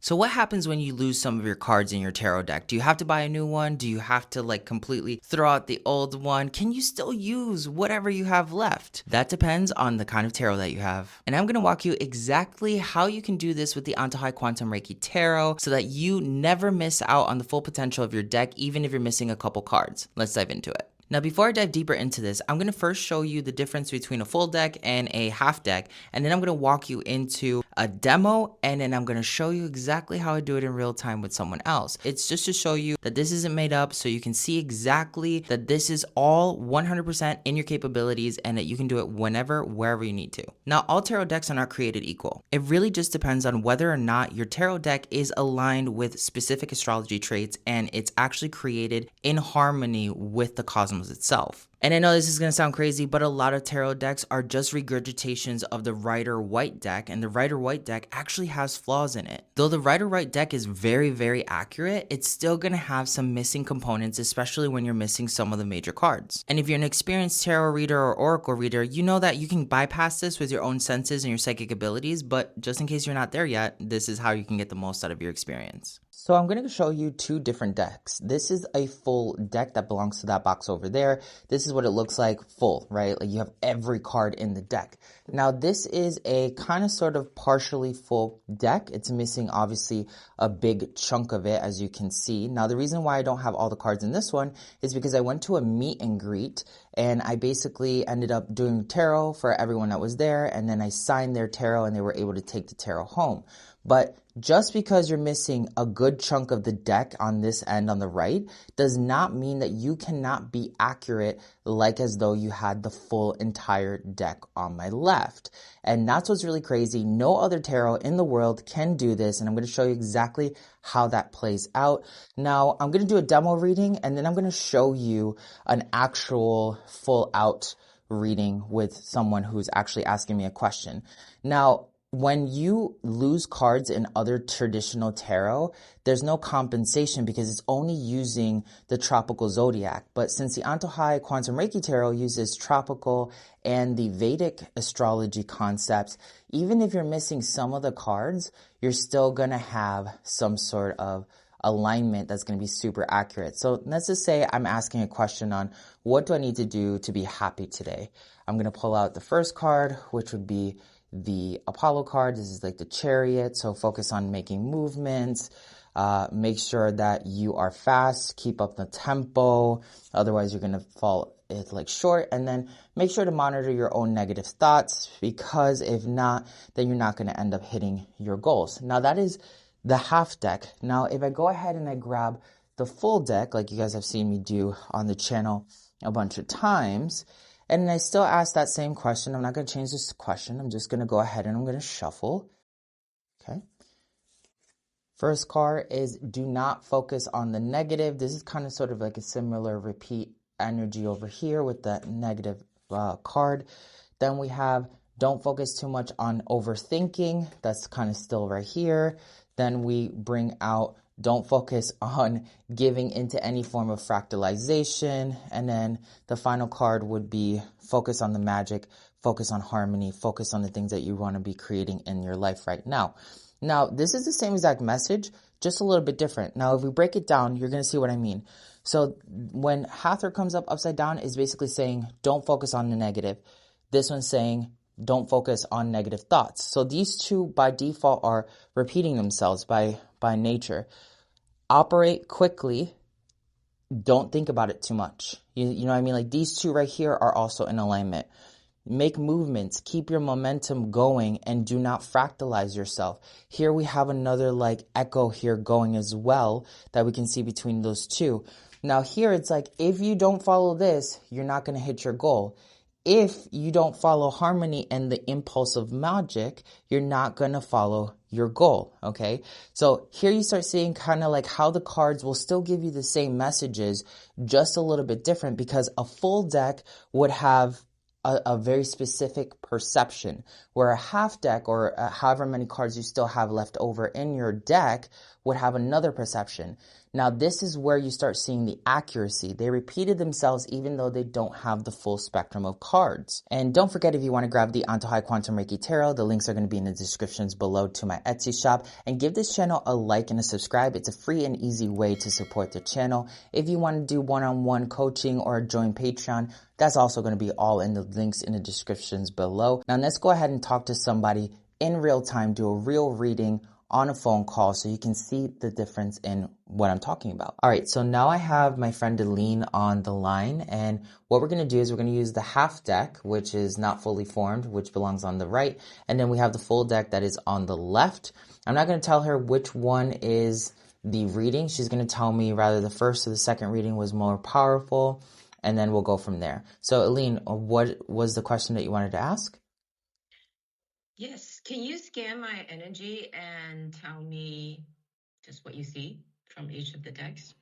So what happens when you lose some of your cards in your tarot deck? Do you have to buy a new one? Do you have to like completely throw out the old one? Can you still use whatever you have left? That depends on the kind of tarot that you have. And I'm going to walk you exactly how you can do this with the Antojai Quantum Reiki Tarot so that you never miss out on the full potential of your deck, even if you're missing a couple cards. Let's dive into it. Now, before I dive deeper into this, I'm going to first show you the difference between a full deck and a half deck, and then I'm going to walk you into a demo, and then I'm going to show you exactly how I do it in real time with someone else. It's just to show you that this isn't made up, so you can see exactly that this is all 100% in your capabilities and that you can do it whenever, wherever you need to. Now, all tarot decks are not created equal. It really just depends on whether or not your tarot deck is aligned with specific astrology traits and it's actually created in harmony with the cosmos itself. And I know this is going to sound crazy, but a lot of tarot decks are just regurgitations of the Rider-Waite deck, and the Rider-Waite deck actually has flaws in it. Though the Rider-Waite deck is very, very accurate, it's still going to have some missing components, especially when you're missing some of the major cards. And if you're an experienced tarot reader or oracle reader, you know that you can bypass this with your own senses and your psychic abilities, but just in case you're not there yet, this is how you can get the most out of your experience. So I'm going to show you two different decks. This is a full deck that belongs to that box over there. This is what it looks like full, right? Like you have every card in the deck. Now this is a kind of sort of partially full deck. It's missing obviously a big chunk of it, as you can see. Now the reason why I don't have all the cards in this one is because I went to a meet and greet and I basically ended up doing tarot for everyone that was there, and then I signed their tarot and they were able to take the tarot home. But just because you're missing a good chunk of the deck on this end on the right does not mean that you cannot be accurate like as though you had the full entire deck on my left. And that's what's really crazy. No other tarot in the world can do this, and I'm going to show you exactly how that plays out. Now, I'm going to do a demo reading, and then I'm going to show you an actual full out reading with someone who's actually asking me a question. Now, when you lose cards in other traditional tarot, there's no compensation because it's only using the tropical zodiac. But since the Antojai Quantum Reiki Tarot uses tropical and the Vedic astrology concepts, even if you're missing some of the cards, you're still going to have some sort of alignment that's going to be super accurate. So let's just say I'm asking a question on what do I need to do to be happy today? I'm going to pull out the first card, which would be the Apollo card. This is like the Chariot, so focus on making movements, make sure that you are fast, keep up the tempo, otherwise you're going to fall like short, and then make sure to monitor your own negative thoughts, because if not, then you're not going to end up hitting your goals. Now that is the half deck. Now if I go ahead and I grab the full deck, like you guys have seen me do on the channel a bunch of times, and I still ask that same question. I'm not going to change this question. I'm just going to go ahead and I'm going to shuffle. Okay. First card is do not focus on the negative. This is kind of sort of like a similar repeat energy over here with the negative card. Then we have don't focus too much on overthinking. That's kind of still right here. Then we bring out don't focus on giving into any form of fractalization. And then the final card would be focus on the magic, focus on harmony, focus on the things that you want to be creating in your life right now. Now, this is the same exact message, just a little bit different. Now, if we break it down, you're going to see what I mean. So when Hathor comes up upside down, is basically saying don't focus on the negative. This one's saying don't focus on negative thoughts. So these two by default are repeating themselves by nature. Operate quickly. Don't think about it too much. You know what I mean? Like these two right here are also in alignment. Make movements, keep your momentum going, and do not fractalize yourself. Here we have another like echo here going as well that we can see between those two. Now here it's like if you don't follow this, you're not going to hit your goal. If you don't follow harmony and the impulse of magic, you're not going to follow your goal, okay? So here you start seeing kind of like how the cards will still give you the same messages, just a little bit different, because a full deck would have a very specific perception, where a half deck or however many cards you still have left over in your deck would have another perception. Now, this is where you start seeing the accuracy. They repeated themselves even though they don't have the full spectrum of cards. And don't forget, if you want to grab the Antojai Quantum Reiki Tarot, the links are going to be in the descriptions below to my Etsy shop. And give this channel a like and a subscribe. It's a free and easy way to support the channel. If you want to do one-on-one coaching or join Patreon, that's also going to be all in the links in the descriptions below. Now, let's go ahead and talk to somebody in real time, do a real reading on a phone call so you can see the difference in what I'm talking about. All right, so now I have my friend Aline on the line, and what we're going to do is we're going to use the half deck, which is not fully formed, which belongs on the right, and then we have the full deck that is on the left. I'm not going to tell her which one is the reading. She's going to tell me rather the first or the second reading was more powerful, and then we'll go from there. So Aline, what was the question that you wanted to ask? Yes. Can you scan my energy and tell me just what you see from each of the decks?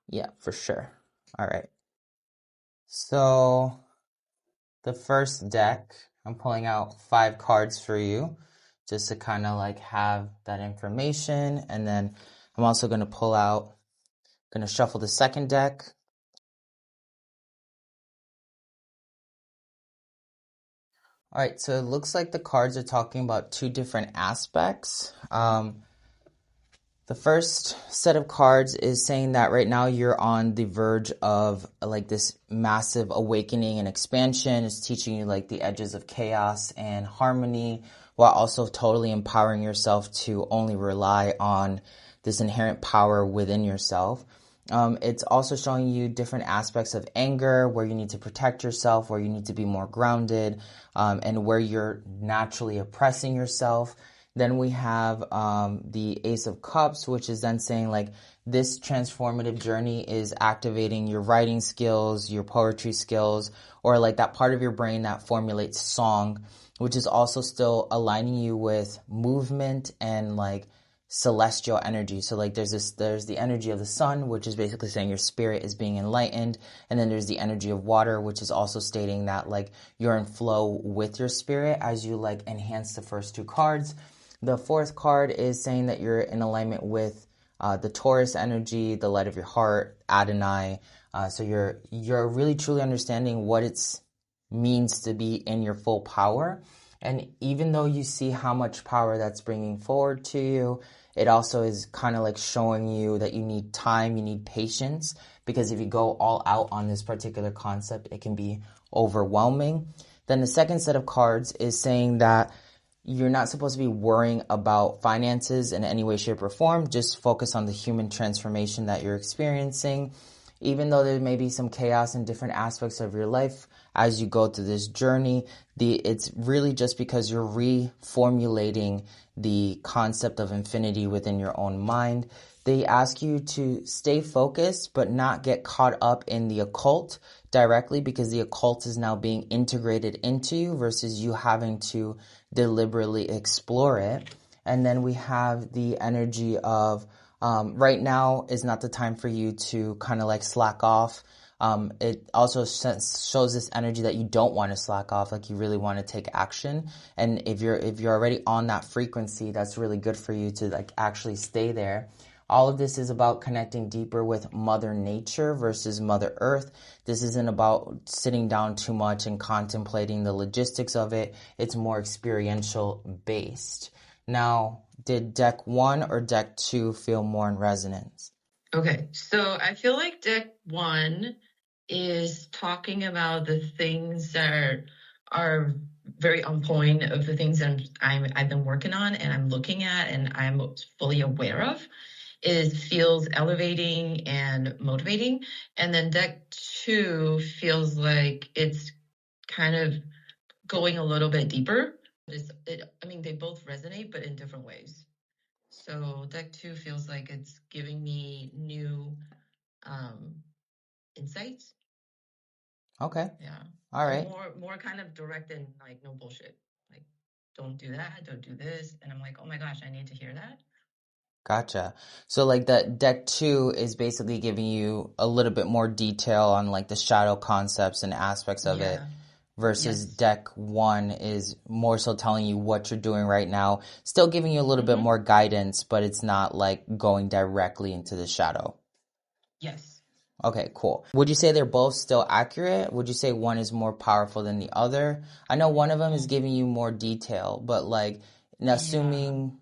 Yeah, for sure. All right. So the first deck, I'm pulling out 5 cards for you just to kind of like have that information. And then I'm also going to shuffle the second deck. All right, so it looks like the cards are talking about 2 different aspects. The first set of cards is saying that right now you're on the verge of like this massive awakening and expansion. It's teaching you like the edges of chaos and harmony while also totally empowering yourself to only rely on this inherent power within yourself. It's also showing you different aspects of anger, where you need to protect yourself, where you need to be more grounded, and where you're naturally oppressing yourself. Then we have the Ace of Cups, which is then saying like this transformative journey is activating your writing skills, your poetry skills, or like that part of your brain that formulates song, which is also still aligning you with movement and like celestial energy. So like there's the energy of the sun, which is basically saying your spirit is being enlightened, and then there's the energy of water, which is also stating that like you're in flow with your spirit as you like enhance the first 2 cards. The fourth card is saying that you're in alignment with the Taurus energy, the light of your heart, Adonai. So you're really truly understanding what it means to be in your full power. And even though you see how much power that's bringing forward to you, it also is kind of like showing you that you need time, you need patience, because if you go all out on this particular concept, it can be overwhelming. Then the second set of cards is saying that you're not supposed to be worrying about finances in any way, shape, or form. Just focus on the human transformation that you're experiencing. Even though there may be some chaos in different aspects of your life as you go through this journey, it's really just because you're reformulating the concept of infinity within your own mind. They ask you to stay focused but not get caught up in the occult directly, because the occult is now being integrated into you versus you having to deliberately explore it. And then we have the energy of right now is not the time for you to kind of like slack off. It also shows this energy that you don't want to slack off, like you really want to take action. And if you're already on that frequency, that's really good for you to like actually stay there. All of this is about connecting deeper with Mother Nature versus Mother Earth. This isn't about sitting down too much and contemplating the logistics of it. It's more experiential based. Now, did deck 1 or deck 2 feel more in resonance? Okay, so I feel like deck 1 is talking about the things that are very on point of the things that I've been working on and I'm looking at and I'm fully aware of. It feels elevating and motivating. And then deck 2 feels like it's kind of going a little bit deeper. They both resonate, but in different ways. So deck 2 feels like it's giving me new insights. Okay. Yeah. All right. More kind of direct and like no bullshit. Like, don't do that, don't do this. And I'm like, oh my gosh, I need to hear that. Gotcha. So like that deck 2 is basically giving you a little bit more detail on like the shadow concepts and aspects of it, versus Yes. deck 1 is more so telling you what you're doing right now, still giving you a little bit more guidance, but it's not like going directly into the shadow. Yes. Okay, cool. Would you say they're both still accurate? Would you say one is more powerful than the other? I know one of them is Oh, giving you more detail, but like, yeah. assuming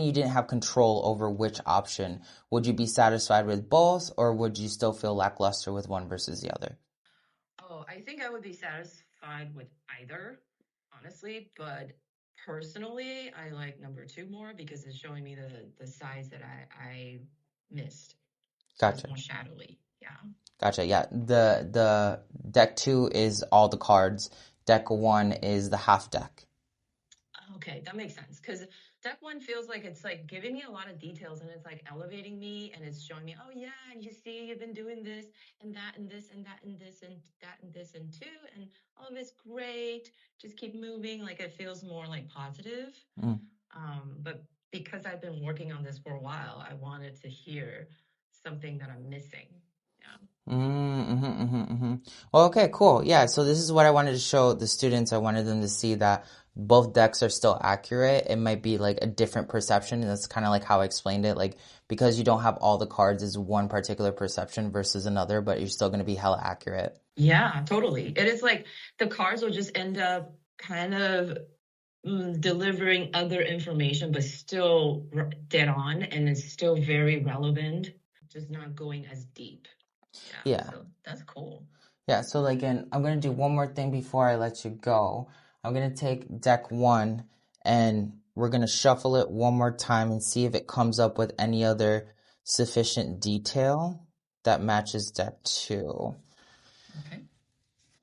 you didn't have control over which option, would you be satisfied with both, or would you still feel lackluster with one versus the other? Oh, I think I would be satisfied with either, honestly, but personally, I like number two more because it's showing me the size that I missed. So it's Gotcha. more shadowy. Yeah. Gotcha. Yeah. The deck two is all the cards. Deck one is the half deck. Okay, that makes sense. Because deck one feels like it's like giving me a lot of details and it's like elevating me and it's showing me, oh yeah, and you see, you've been doing this and that and this and that and this and that and this and two, and all of it's great. Just keep moving. Like it feels more like positive. Mm. But because I've been working on this for a while, I wanted to hear something that I'm missing. Yeah. Well, okay, cool. Yeah, so this is what I wanted to show the students. I wanted them to see that both decks are still accurate. It might be like a different perception, and that's kind of like how I explained it. Like, because you don't have all the cards is one particular perception versus another, but you're still going to be hella accurate. Yeah, totally. It is like the cards will just end up kind of delivering other information, but still dead on, and it's still very relevant, just not going as deep. Yeah, Yeah. so that's cool. Yeah, so like, and I'm gonna do one more thing before I let you go. I'm gonna take deck one and we're gonna shuffle it one more time and see if it comes up with any other sufficient detail that matches deck two. Okay.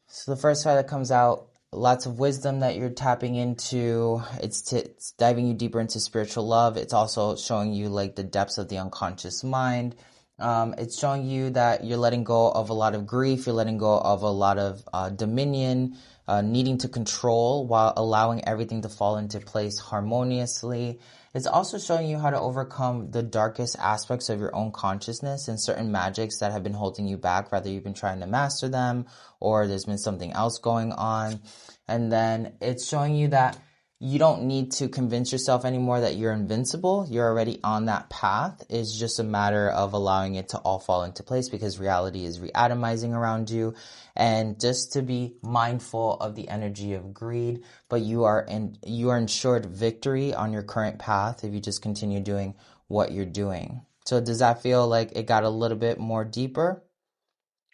So the first card that comes out, lots of wisdom that you're tapping into. It's diving you deeper into spiritual love. It's also showing you like the depths of the unconscious mind. It's showing you that you're letting go of a lot of grief. You're letting go of a lot of dominion, needing to control while allowing everything to fall into place harmoniously. It's also showing you how to overcome the darkest aspects of your own consciousness and certain magics that have been holding you back, whether you've been trying to master them or there's been something else going on. And then it's showing you that you don't need to convince yourself anymore that you're invincible. You're already on that path. It's just a matter of allowing it to all fall into place because reality is reatomizing around you. And just to be mindful of the energy of greed, but you are ensured victory on your current path if you just continue doing what you're doing. So does that feel like it got a little bit more deeper?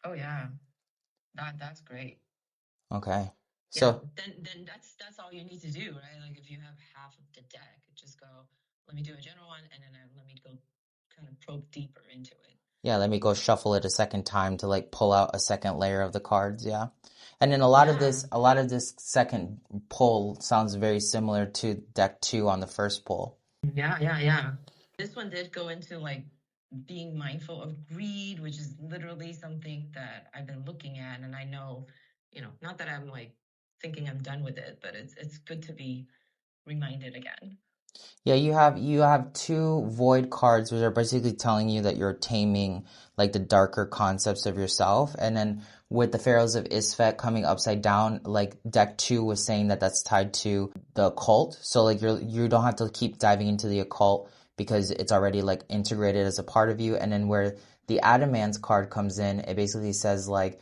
Oh yeah, that's great. Okay. Yeah, So then that's all you need to do, right? Like if you have half of the deck, just go, let me do a general one, and then let me go kind of probe deeper into it. yeah, let me go shuffle it a second time to like pull out a second layer of the cards, yeah. And then Yeah, a lot of this second pull sounds very similar to deck two on the first pull. yeah. This one did go into like being mindful of greed, which is literally something that I've been looking at, and I know, not that I'm like thinking I'm done with it, but it's good to be reminded again. Yeah, you have two void cards which are basically telling you that you're taming like the darker concepts of yourself. And then with the Pharaohs of Isfet coming upside down, like deck two was saying that that's tied to the occult. So like you don't have to keep diving into the occult because it's already like integrated as a part of you. And then where the Adamance card comes in, it basically says like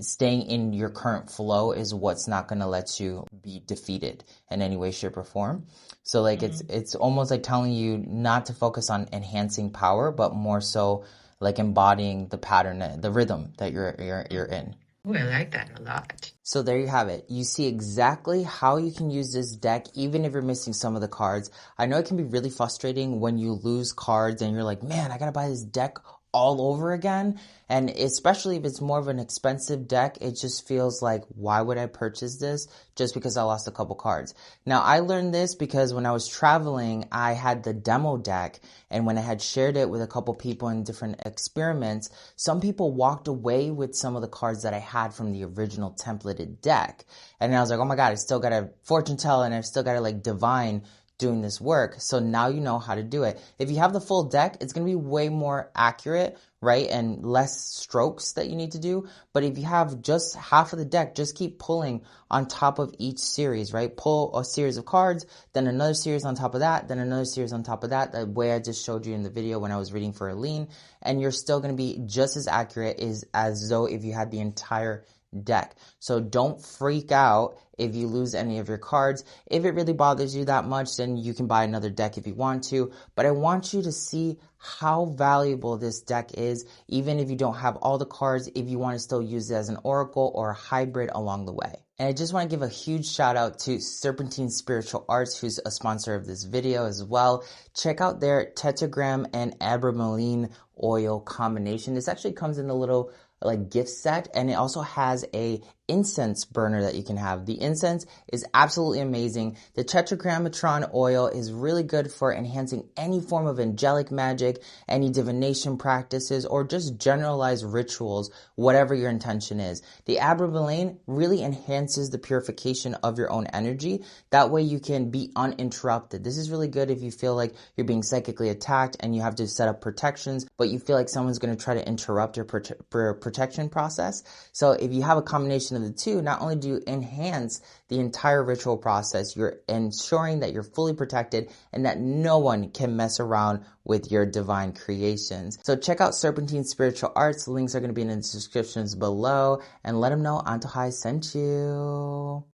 staying in your current flow is what's not going to let you be defeated in any way, shape, or form. So like Mm-hmm. it's almost like telling you not to focus on enhancing power, but more so like embodying the pattern, the rhythm that you're in. Oh, I like that a lot. So there you have it. You see exactly how you can use this deck, even if you're missing some of the cards. I know it can be really frustrating when you lose cards and you're like, man, I gotta buy this deck all over again. And especially if it's more of an expensive deck, it just feels like, why would I purchase this just because I lost a couple cards? Now, I learned this because when I was traveling, I had the demo deck. And when I had shared it with a couple people in different experiments, some people walked away with some of the cards that I had from the original templated deck. And I was like, oh my God, I still got a fortune tell and I've still got to like divine doing this work. So now you know how to do it. If you have the full deck, it's going to be way more accurate, right? And less strokes that you need to do. But if you have just half of the deck, just keep pulling on top of each series, right? Pull a series of cards, then another series on top of that, then another series on top of that, the way I just showed you in the video when I was reading for Aline, and you're still going to be just as accurate as though if you had the entire deck. So don't freak out if you lose any of your cards. If it really bothers you that much, then you can buy another deck if you want to. But I want you to see how valuable this deck is, even if you don't have all the cards, if you want to still use it as an oracle or a hybrid along the way. And I just want to give a huge shout out to Serpentine Spiritual Arts, who's a sponsor of this video as well. Check out their tetragram and abramelin oil combination. This actually comes in a little like gift set, and it also has a incense burner that you can have. The incense is absolutely amazing. The tetragrammatron oil is really good for enhancing any form of angelic magic, any divination practices, or just generalized rituals, whatever your intention is. The abramelin really enhances the purification of your own energy. That way you can be uninterrupted. This is really good if you feel like you're being psychically attacked and you have to set up protections, but you feel like someone's going to try to interrupt your protection process. So if you have a combination of the two, not only do you enhance the entire ritual process, you're ensuring that you're fully protected and that no one can mess around with your divine creations. So check out Serpentine Spiritual Arts. The links are going to be in the descriptions below, and let them know Antojai sent you.